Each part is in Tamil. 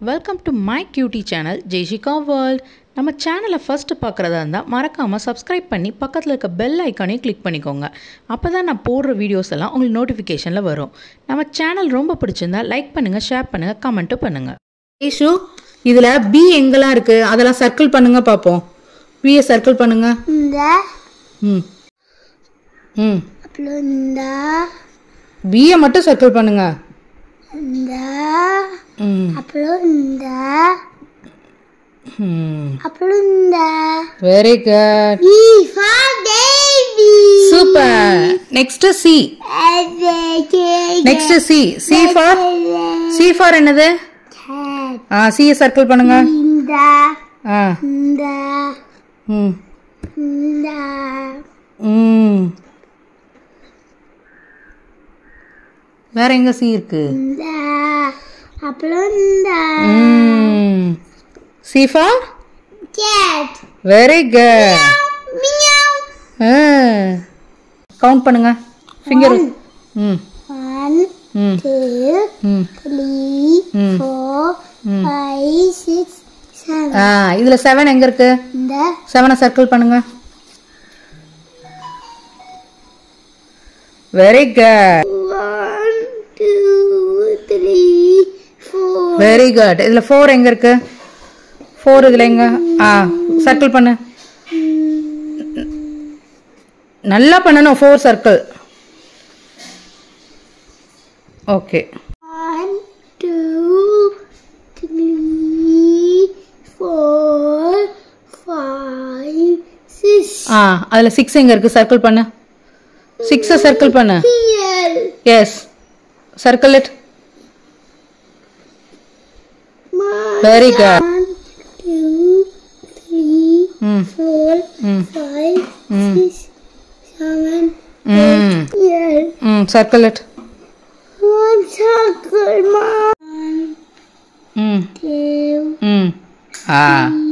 Welcome to my cutie channel Jeshika World. நம்ம சேனலை ஃபர்ஸ்ட் பார்க்குறதா இருந்தால் மறக்காமல் சப்ஸ்கிரைப் பண்ணி பக்கத்தில் இருக்க பெல் ஐக்கானையும் கிளிக் பண்ணிக்கோங்க. அப்போ தான் நான் போடுற வீடியோஸ் எல்லாம் உங்களுக்கு நோட்டிஃபிகேஷனில் வரும். நம்ம சேனல் ரொம்ப பிடிச்சிருந்தா லைக் பண்ணுங்கள், ஷேர் பண்ணுங்கள், கமெண்ட்டும் பண்ணுங்கள். ஏஷு, இதில் பி எங்கெல்லாம் இருக்குது அதெல்லாம் சர்க்கிள் பண்ணுங்க பார்ப்போம். பியை சர்க்கிள் பண்ணுங்க. பியை மட்டும் சர்க்கிள் பண்ணுங்க. Very good. B for baby. Super. Next C. Next C. C for என்னது? Cat. C சர்க்கிள் பண்ணுங்க. வேற எங்க C இருக்கு? C for Cat. very good. Meow. Count பண்ணுங்க. ஃபிங்கர் 1 2 3 4 5 6 7. இதுல 7 எங்க இருக்கு? இந்த 7 சர்க்கிள் பண்ணுங்க. very good. 1 2 3 4. very good. இதுல 4 எங்க இருக்கு? 4 இதுல எங்க? சர்க்கிள் பண்ணு. நல்லா பண்ணணும். 4 சர்க்கிள். ஓகே. 1 2 3 4 5 6. அதுல 6 எங்க இருக்கு? சர்க்கிள் பண்ணு. 6 சர்க்கிள் பண்ணு. Yes, circle it. Very good. 1 2 3 4 5 6 7 8. Circle it. One circle, Mom. 2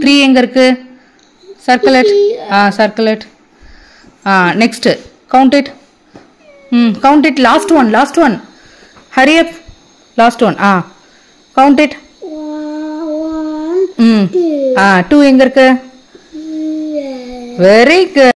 3 எங்க இருக்கு? Circle it. Circle it. Next count it. Count it. Last one. Hurry up. Last one. Count it. 1 2 2 எங்க இருக்கு? Very good.